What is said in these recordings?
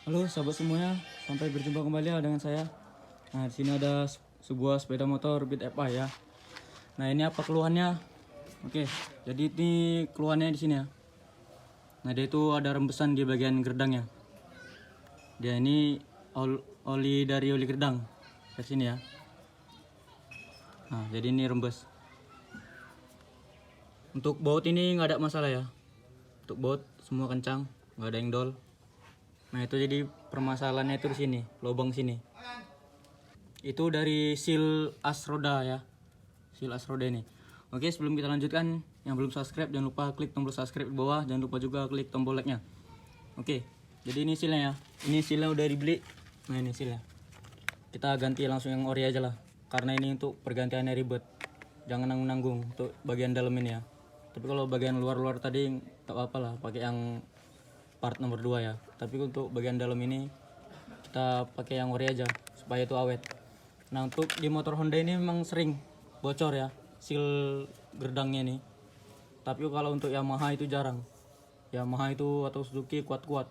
Halo sahabat semuanya, sampai berjumpa kembali ya dengan saya. Nah, di sini ada sebuah sepeda motor Beat FI ya. Nah, ini apa keluhannya? Oke, jadi ini keluhannya di sini ya. Nah, dia itu ada rembesan di bagian gerdangnya. Dia ini oli dari oli gerdang dari sini ya. Nah, jadi ini rembes. Untuk baut ini nggak ada masalah ya. Untuk baut semua kencang, nggak ada yang dol. Nah, itu jadi permasalahannya itu di sini, lubang sini. Itu dari seal as roda ya, seal as roda ini. Oke, sebelum kita lanjutkan, yang belum subscribe jangan lupa klik tombol subscribe di bawah, jangan lupa juga klik tombol like-nya. Oke, jadi ini sealnya ya, ini sealnya udah dibeli. Nah, ini sealnya kita ganti langsung yang ori aja lah, karena ini untuk pergantiannya ribet, jangan nanggung-nanggung untuk bagian dalam ini ya. Tapi kalau bagian luar-luar tadi tak apa-apa lah, pakai yang part nomor 2 ya. Tapi untuk bagian dalam ini kita pakai yang ori aja supaya itu awet. Nah, untuk di motor Honda ini memang sering bocor ya seal gerdangnya ini. Tapi kalau untuk Yamaha itu jarang. Yamaha itu atau Suzuki kuat-kuat.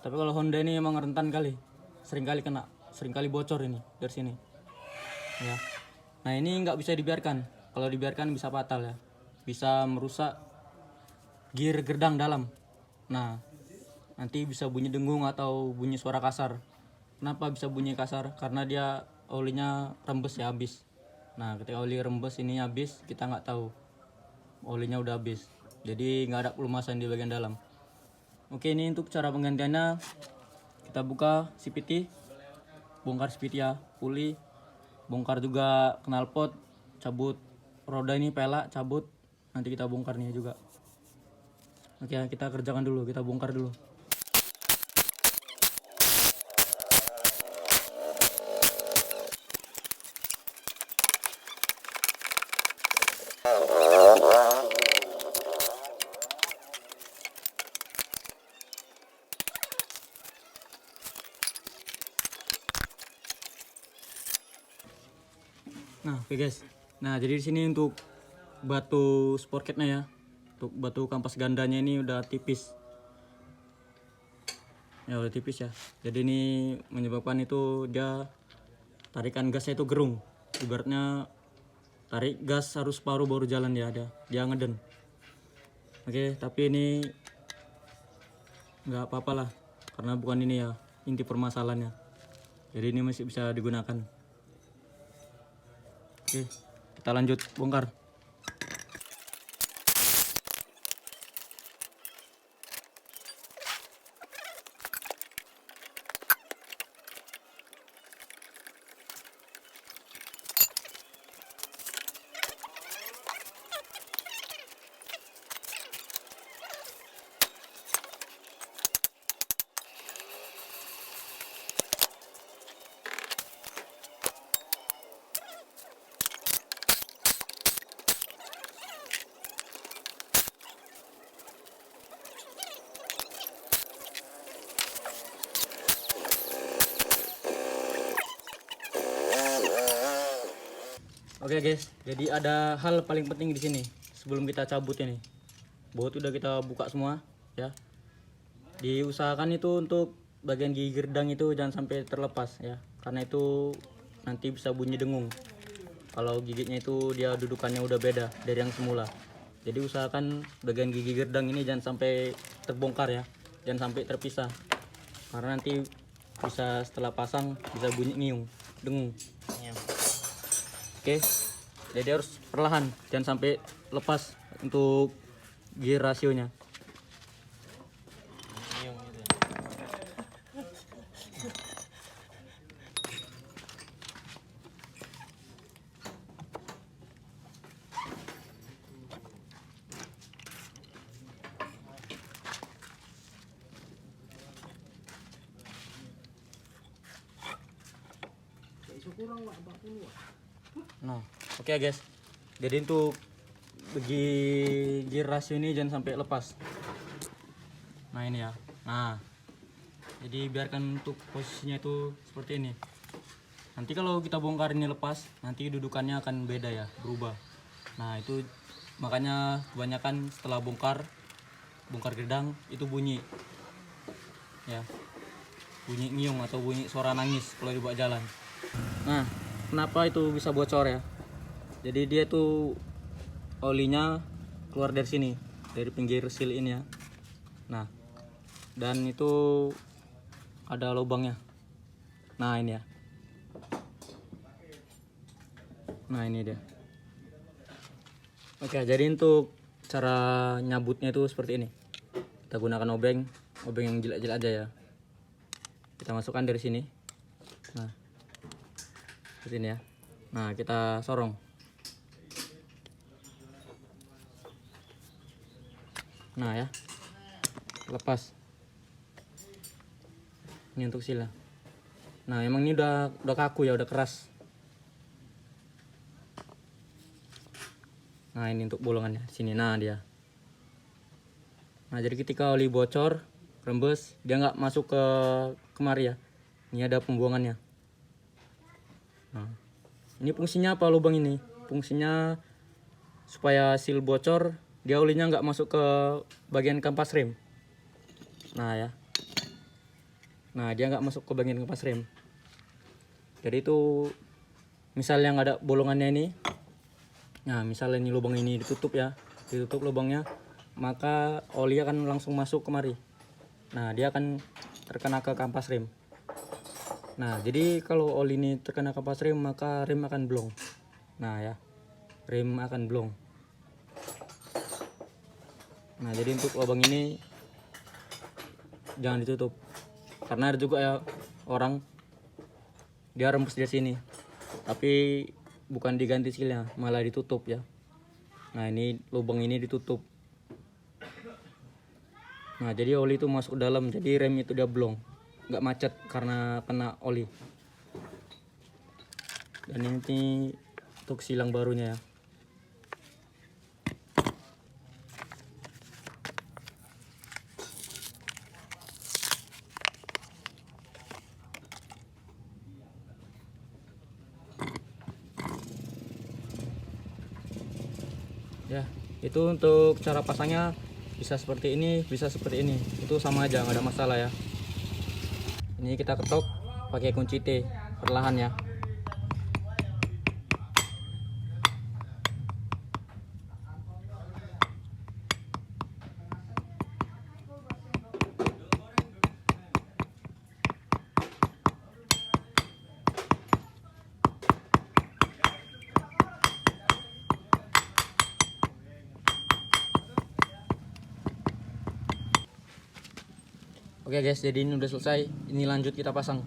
Tapi kalau Honda ini memang rentan kali. Sering kali kena, sering kali bocor ini dari sini. Ya. Nah, ini nggak bisa dibiarkan. Kalau dibiarkan bisa fatal ya. Bisa merusak gear gerdang dalam. Nah, nanti bisa bunyi dengung atau bunyi suara kasar. Kenapa bisa bunyi kasar? Karena dia olinya rembes ya, habis. Nah, ketika oli rembes ini habis, kita nggak tahu olinya udah habis, jadi nggak ada pelumasan di bagian dalam. Oke, ini untuk cara penggantiannya, kita buka CVT, bongkar CVT ya, puli, bongkar juga knalpot, cabut roda ini pelak, cabut, nanti kita bongkar nih juga. Oke, kita kerjakan dulu, kita bongkar dulu. Nah, oke guys. Nah, jadi di sini untuk batu sporketnya ya. Untuk batu kampas gandanya ini udah tipis. Ya, udah tipis ya. Jadi ini menyebabkan itu dia tarikan gasnya itu gerung. Ibaratnya tarik gas harus paruh baru jalan ya, dia ngeden. Oke, tapi ini nggak apa-apa lah, karena bukan ini ya inti permasalahannya. Jadi ini masih bisa digunakan. Oke, kita lanjut bongkar. Oke guys, jadi ada hal paling penting di sini sebelum kita cabut ini. Baut udah kita buka semua ya. Diusahakan itu untuk bagian gigi gerdang itu jangan sampai terlepas ya, karena itu nanti bisa bunyi dengung. Kalau gigitnya itu dia dudukannya udah beda dari yang semula. Jadi usahakan bagian gigi gerdang ini jangan sampai terbongkar ya, jangan sampai terpisah. Karena nanti bisa setelah pasang bisa bunyi ngiung, dengung. Oke, jadi harus perlahan, jangan sampai lepas untuk gear rasionya. Nah, oke guys. Jadi untuk bagi gear rasio ini jangan sampai lepas. Nah, ini ya. Nah, jadi biarkan untuk posisinya itu seperti ini. Nanti kalau kita bongkar ini lepas, nanti dudukannya akan beda ya, berubah. Nah, itu makanya kebanyakan setelah bongkar gerdang itu bunyi. Ya. bunyi ngiung atau bunyi suara nangis kalau dibuat jalan. Nah, kenapa itu bisa bocor ya? Jadi dia tuh olinya keluar dari sini, dari pinggir seal ini ya. Nah, dan itu ada lubangnya. Nah ini ya. Nah ini dia. Oke, jadi untuk cara nyabutnya itu seperti ini. Kita gunakan obeng yang jelek-jelek aja ya. Kita masukkan dari sini. Nah, seperti ini ya. Nah, kita sorong. Nah ya, lepas. Ini untuk sila. Nah, emang ini udah kaku ya, udah keras. Nah, ini untuk bolongannya sini. Nah, dia. Nah, jadi ketika oli bocor, rembes, dia nggak masuk ke kemari ya. Ini ada pembuangannya. Nah, ini fungsinya apa lubang ini? Fungsinya supaya seal bocor, dia olinya nggak masuk ke bagian kampas rem. Nah ya. Nah, dia nggak masuk ke bagian kampas rem. Jadi itu misalnya nggak ada bolongannya ini. Nah, misalnya ini lubang ini ditutup ya, ditutup lubangnya, maka oli akan langsung masuk kemari. Nah, dia akan terkena ke kampas rem. Nah, jadi kalau oli ini terkena kampas rem, maka rem akan blong. Nah ya, rem akan blong. Nah, jadi untuk lubang ini jangan ditutup, karena ada juga ya orang dia rembes di sini, tapi bukan diganti sealnya, malah ditutup ya. Nah, ini lubang ini ditutup. Nah, jadi oli itu masuk ke dalam, jadi rem itu dia blong, nggak macet karena kena oli. Dan ini untuk silang barunya ya. Ya, itu untuk cara pasangnya bisa seperti ini, bisa seperti ini. Itu sama aja, nggak ada masalah ya. Ini kita ketok pakai kunci T perlahan ya. Oke guys, jadi ini udah selesai. Ini lanjut kita pasang.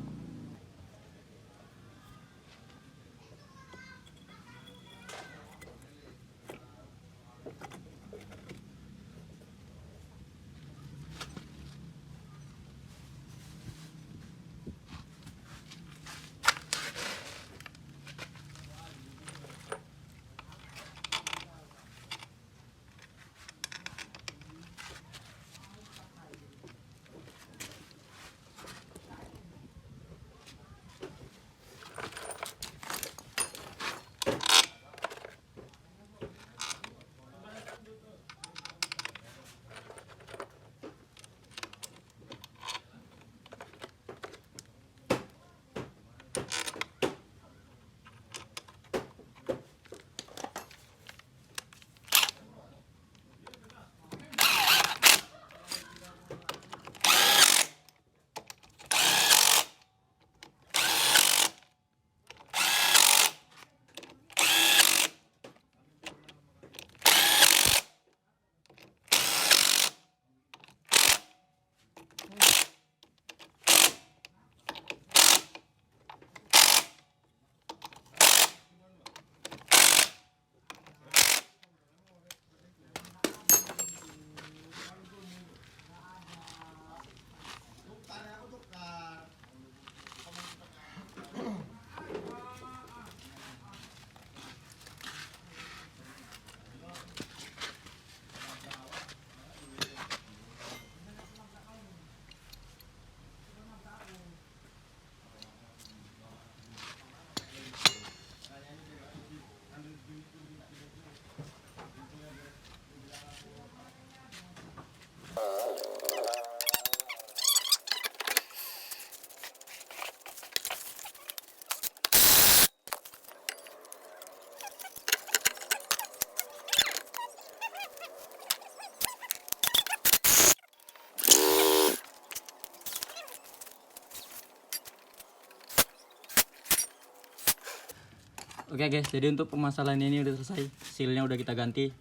Oke guys, jadi untuk permasalahan ini udah selesai. Sealnya udah kita ganti.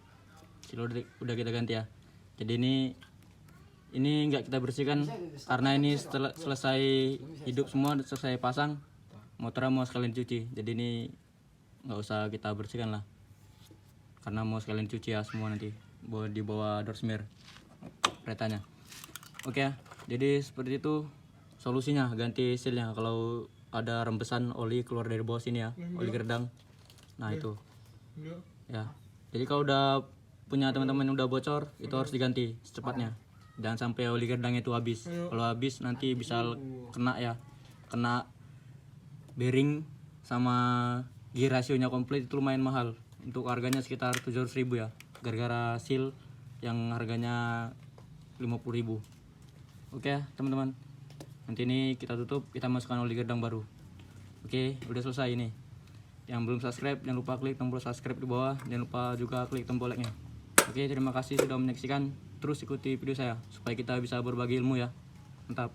Seal udah kita ganti ya. Jadi ini nggak kita bersihkan karena ini setelah selesai hidup semua, selesai pasang, motornya mau sekalian cuci. Jadi ini nggak usah kita bersihkan lah, karena mau sekalian cuci ya semua nanti di bawah door smear keretanya. Oke ya, jadi seperti itu solusinya, ganti sealnya. Kalau ada rembesan oli keluar dari bawah sini ya, oli geredang, nah itu ya. Jadi kalau udah punya teman-teman yang udah bocor, itu harus diganti secepatnya, jangan sampai oli geredang itu habis. Kalau habis nanti bisa kena ya, kena bearing sama gear rasionya komplit, itu lumayan mahal. Untuk harganya sekitar 700.000 ya, gara-gara seal yang harganya 50.000. Oke ya teman-teman, nanti ini kita tutup, kita masukkan oli geredang baru. Oke, udah selesai ini. Yang belum subscribe jangan lupa klik tombol subscribe di bawah, jangan lupa juga klik tombol like-nya. Oke, terima kasih sudah menyaksikan. Terus ikuti video saya supaya kita bisa berbagi ilmu ya. Mantap.